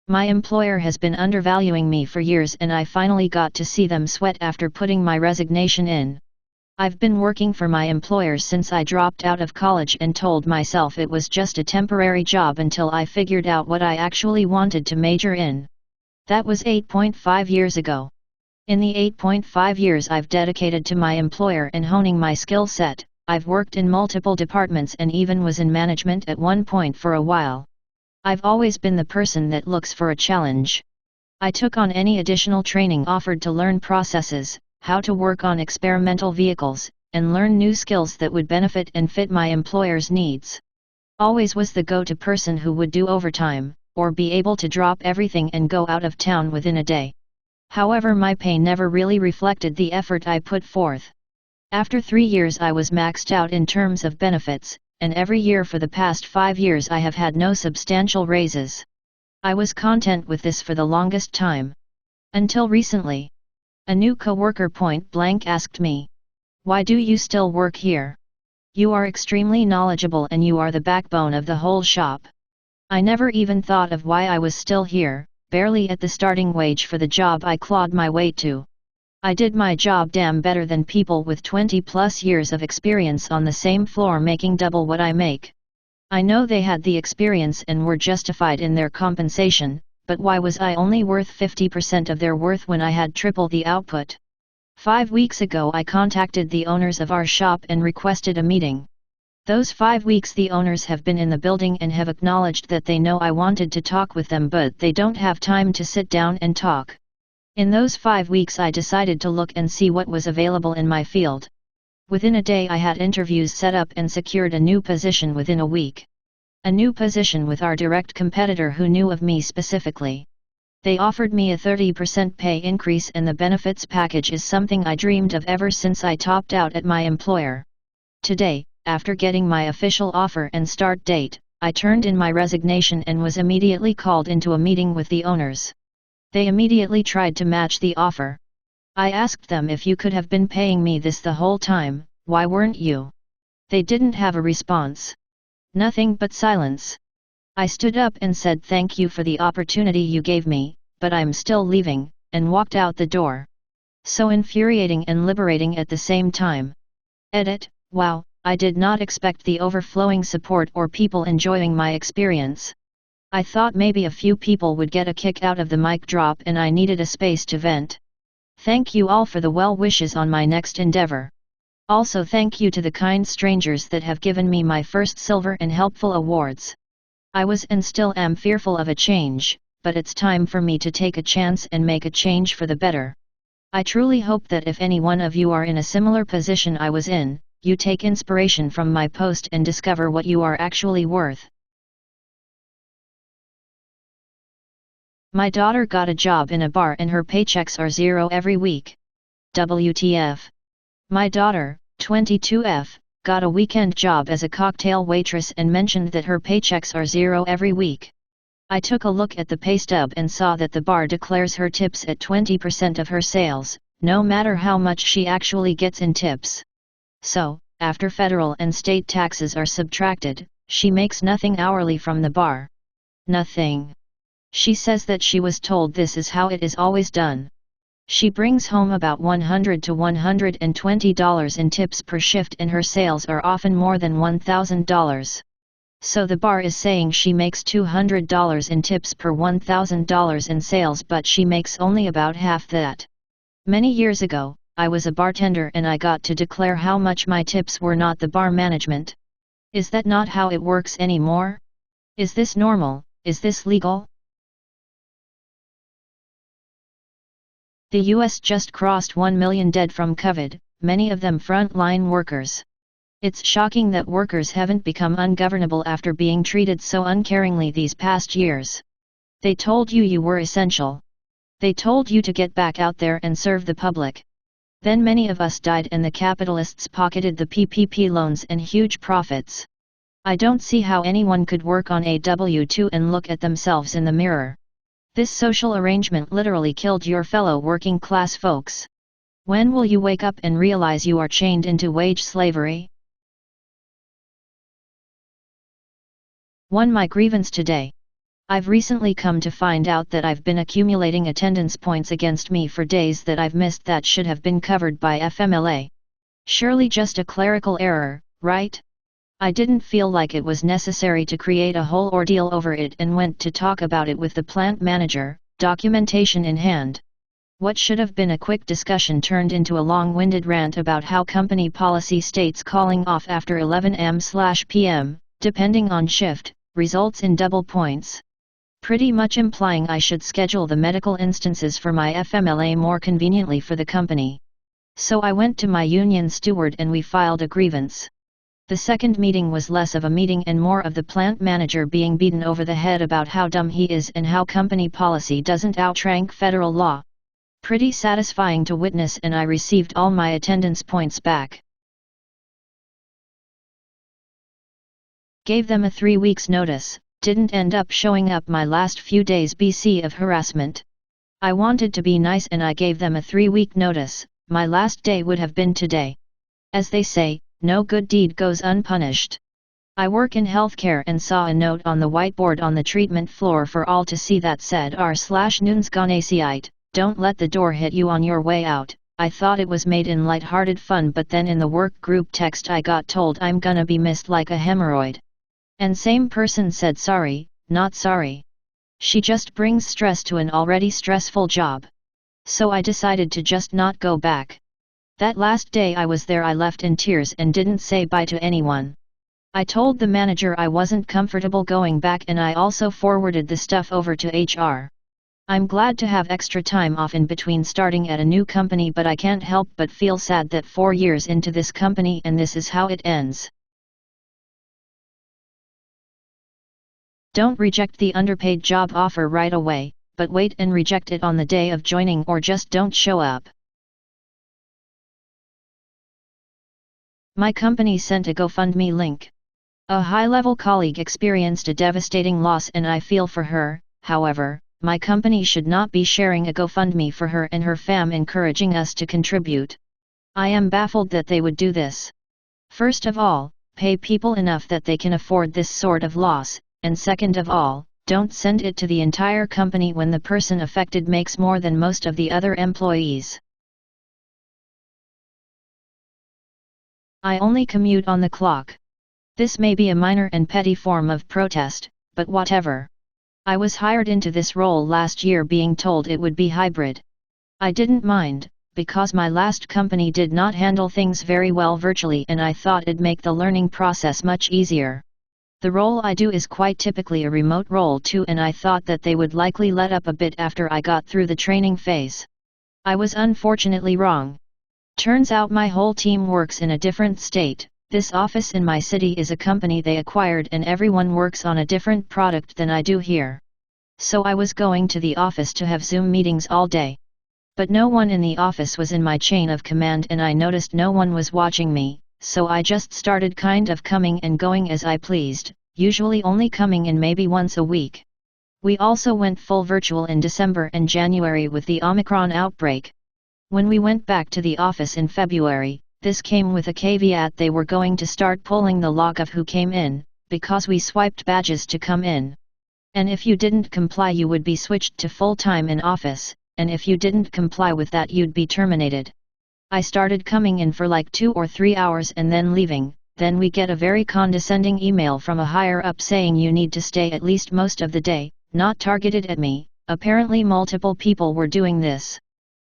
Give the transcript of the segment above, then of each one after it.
My employer has been undervaluing me for years and I finally got to see them sweat after putting my resignation in. I've been working for my employer since I dropped out of college and told myself it was just a temporary job until I figured out what I actually wanted to major in. That was 8.5 years ago. In the 8.5 years I've dedicated to my employer and honing my skill set, I've worked in multiple departments and even was in management at one point for a while. I've always been the person that looks for a challenge. I took on any additional training offered to learn processes, how to work on experimental vehicles, and learn new skills that would benefit and fit my employer's needs. Always was the go-to person who would do overtime, or be able to drop everything and go out of town within a day. However, my pay never really reflected the effort I put forth. After 3 years I was maxed out in terms of benefits, and every year for the past 5 years I have had no substantial raises. I was content with this for the longest time. Until recently. A new coworker point blank asked me, "Why do you still work here? You are extremely knowledgeable and you are the backbone of the whole shop." I never even thought of why I was still here, barely at the starting wage for the job I clawed my way to. I did my job damn better than people with 20+ years of experience on the same floor making double what I make. I know they had the experience and were justified in their compensation, but why was I only worth 50% of their worth when I had triple the output? 5 weeks ago I contacted the owners of our shop and requested a meeting. Those 5 weeks the owners have been in the building and have acknowledged that they know I wanted to talk with them but they don't have time to sit down and talk. In those 5 weeks I decided to look and see what was available in my field. Within a day I had interviews set up and secured a new position within a week. A new position with our direct competitor who knew of me specifically. They offered me a 30% pay increase and the benefits package is something I dreamed of ever since I topped out at my employer. Today, after getting my official offer and start date, I turned in my resignation and was immediately called into a meeting with the owners. They immediately tried to match the offer. I asked them, if you could have been paying me this the whole time, why weren't you? They didn't have a response. Nothing but silence. I stood up and said thank you for the opportunity you gave me, but I'm still leaving, and walked out the door. So infuriating and liberating at the same time. Edit, wow, I did not expect the overflowing support or people enjoying my experience. I thought maybe a few people would get a kick out of the mic drop and I needed a space to vent. Thank you all for the well wishes on my next endeavor. Also thank you to the kind strangers that have given me my first silver and helpful awards. I was and still am fearful of a change, but it's time for me to take a chance and make a change for the better. I truly hope that if any one of you are in a similar position I was in, you take inspiration from my post and discover what you are actually worth. My daughter got a job in a bar and her paychecks are zero every week. WTF. My daughter, 22F, got a weekend job as a cocktail waitress and mentioned that her paychecks are zero every week. I took a look at the pay stub and saw that the bar declares her tips at 20% of her sales, no matter how much she actually gets in tips. So, after federal and state taxes are subtracted, she makes nothing hourly from the bar. Nothing. She says that she was told this is how it is always done. She brings home about $100 to $120 in tips per shift and her sales are often more than $1,000. So the bar is saying she makes $200 in tips per $1,000 in sales but she makes only about half that. Many years ago, I was a bartender and I got to declare how much my tips were, not the bar management. Is that not how it works anymore? Is this normal? Is this legal? The US just crossed 1 million dead from COVID, many of them frontline workers. It's shocking that workers haven't become ungovernable after being treated so uncaringly these past years. They told you you were essential. They told you to get back out there and serve the public. Then many of us died and the capitalists pocketed the PPP loans and huge profits. I don't see how anyone could work on a W-2 and look at themselves in the mirror. This social arrangement literally killed your fellow working class folks. When will you wake up and realize you are chained into wage slavery? 1. My grievance today. I've recently come to find out that I've been accumulating attendance points against me for days that I've missed that should have been covered by FMLA. Surely just a clerical error, right? I didn't feel like it was necessary to create a whole ordeal over it and went to talk about it with the plant manager, documentation in hand. What should have been a quick discussion turned into a long-winded rant about how company policy states calling off after 11 am/p.m., depending on shift, results in double points. Pretty much implying I should schedule the medical instances for my FMLA more conveniently for the company. So I went to my union steward and we filed a grievance. The second meeting was less of a meeting and more of the plant manager being beaten over the head about how dumb he is and how company policy doesn't outrank federal law. Pretty satisfying to witness, and I received all my attendance points back. Gave them a 3 weeks notice, didn't end up showing up my last few days BC of harassment. I wanted to be nice and I gave them a 3-week notice, my last day would have been today. As they say, no good deed goes unpunished. I work in healthcare and saw a note on the whiteboard on the treatment floor for all to see that said r/nuns don't let the door hit you on your way out. I thought it was made in light-hearted fun, but then in the work group text I got told I'm gonna be missed like a hemorrhoid. And same person said sorry, not sorry. She just brings stress to an already stressful job. So I decided to just not go back. That last day I was there I left in tears and didn't say bye to anyone. I told the manager I wasn't comfortable going back and I also forwarded the stuff over to HR. I'm glad to have extra time off in between starting at a new company, but I can't help but feel sad that 4 years into this company and this is how it ends. Don't reject the underpaid job offer right away, but wait and reject it on the day of joining or just don't show up. My company sent a GoFundMe link. A high-level colleague experienced a devastating loss and I feel for her. However, my company should not be sharing a GoFundMe for her and her fam, encouraging us to contribute. I am baffled that they would do this. First of all, pay people enough that they can afford this sort of loss, and second of all, don't send it to the entire company when the person affected makes more than most of the other employees. I only commute on the clock. This may be a minor and petty form of protest, but whatever. I was hired into this role last year being told it would be hybrid. I didn't mind, because my last company did not handle things very well virtually and I thought it'd make the learning process much easier. The role I do is quite typically a remote role too, and I thought that they would likely let up a bit after I got through the training phase. I was unfortunately wrong. Turns out my whole team works in a different state. This office in my city is a company they acquired and everyone works on a different product than I do here. So I was going to the office to have Zoom meetings all day. But no one in the office was in my chain of command and I noticed no one was watching me, so I just started kind of coming and going as I pleased, usually only coming in maybe once a week. We also went full virtual in December and January with the Omicron outbreak. When we went back to the office in February, this came with a caveat: they were going to start pulling the log of who came in, because we swiped badges to come in. And if you didn't comply you would be switched to full-time in office, and if you didn't comply with that you'd be terminated. I started coming in for like 2 or 3 hours and then leaving, then we get a very condescending email from a higher up saying you need to stay at least most of the day, not targeted at me. Apparently multiple people were doing this.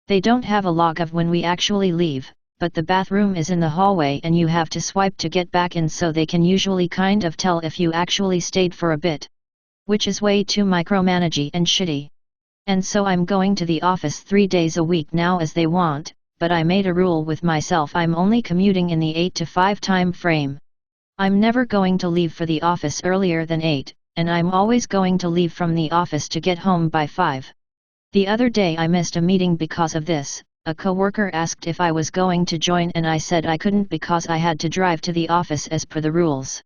They don't have a log of when we actually leave, but the bathroom is in the hallway and you have to swipe to get back in, so they can usually kind of tell if you actually stayed for a bit. Which is way too micromanagey and shitty. And so I'm going to the office 3 days a week now as they want, but I made a rule with myself: I'm only commuting in the 8 to 5 time frame. I'm never going to leave for the office earlier than 8, and I'm always going to leave from the office to get home by 5. The other day I missed a meeting because of this. A coworker asked if I was going to join and I said I couldn't because I had to drive to the office as per the rules.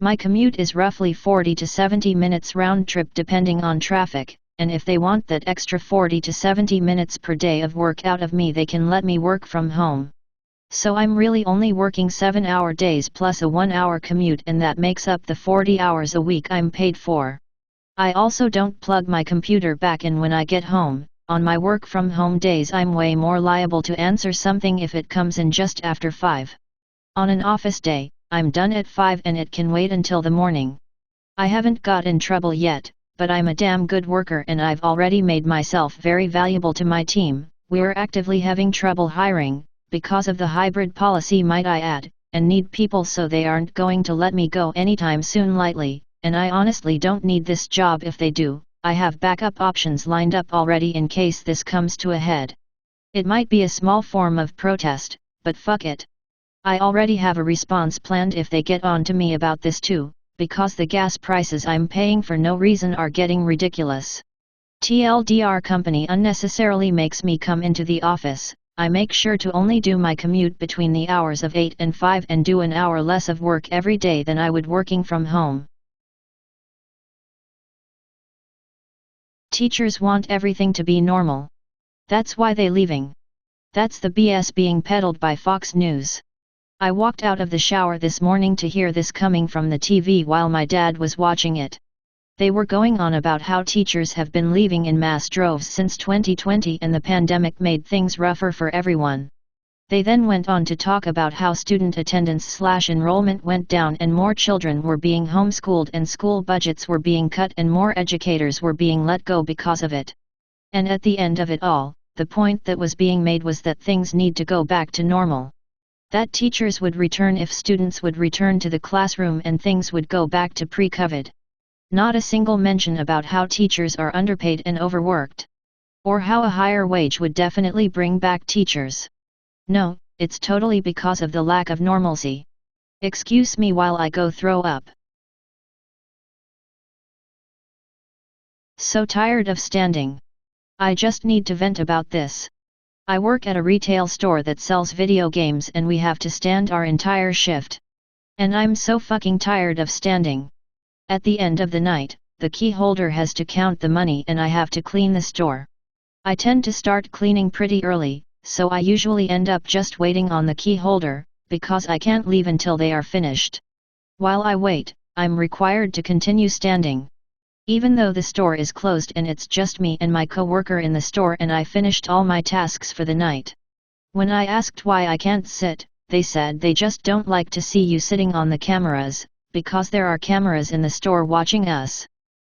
My commute is roughly 40 to 70 minutes round trip depending on traffic, and if they want that extra 40 to 70 minutes per day of work out of me they can let me work from home. So I'm really only working 7-hour days plus a 1-hour commute, and that makes up the 40 hours a week I'm paid for. I also don't plug my computer back in when I get home. On my work from home days I'm way more liable to answer something if it comes in just after 5. On an office day, I'm done at 5 and it can wait until the morning. I haven't got in trouble yet, but I'm a damn good worker and I've already made myself very valuable to my team. We're actively having trouble hiring, because of the hybrid policy might I add, and need people so they aren't going to let me go anytime soon lightly, and I honestly don't need this job if they do. I have backup options lined up already in case this comes to a head. It might be a small form of protest, but fuck it. I already have a response planned if they get on to me about this too, because the gas prices I'm paying for no reason are getting ridiculous. TLDR company unnecessarily makes me come into the office. I make sure to only do my commute between the hours of 8 and 5 and do an hour less of work every day than I would working from home. Teachers want everything to be normal. That's why they leaving. That's the BS being peddled by Fox News. I walked out of the shower this morning to hear this coming from the TV while my dad was watching it. They were going on about how teachers have been leaving in mass droves since 2020 and the pandemic made things rougher for everyone. They then went on to talk about how student attendance/enrollment went down and more children were being homeschooled and school budgets were being cut and more educators were being let go because of it. And at the end of it all, the point that was being made was that things need to go back to normal. That teachers would return if students would return to the classroom and things would go back to pre-COVID. Not a single mention about how teachers are underpaid and overworked. Or how a higher wage would definitely bring back teachers. No, it's totally because of the lack of normalcy. Excuse me while I go throw up. So tired of standing. I just need to vent about this. I work at a retail store that sells video games and we have to stand our entire shift. And I'm so fucking tired of standing. At the end of the night, the key holder has to count the money and I have to clean the store. I tend to start cleaning pretty early, so I usually end up just waiting on the key holder, because I can't leave until they are finished. While I wait, I'm required to continue standing. Even though the store is closed and it's just me and my co-worker in the store and I finished all my tasks for the night. When I asked why I can't sit, they said they just don't like to see you sitting on the cameras, because there are cameras in the store watching us.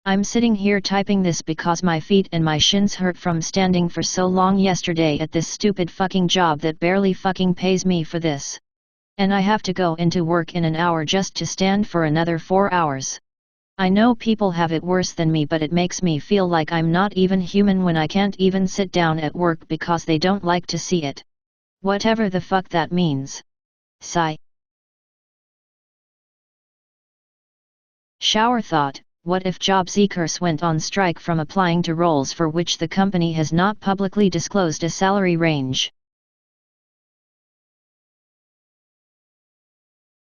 I'm sitting here typing this because my feet and my shins hurt from standing for so long yesterday at this stupid fucking job that barely fucking pays me for this. And I have to go into work in an hour just to stand for another 4 hours. I know people have it worse than me, but it makes me feel like I'm not even human when I can't even sit down at work because they don't like to see it. Whatever the fuck that means. Sigh. Shower thought. What if job seekers went on strike from applying to roles for which the company has not publicly disclosed a salary range?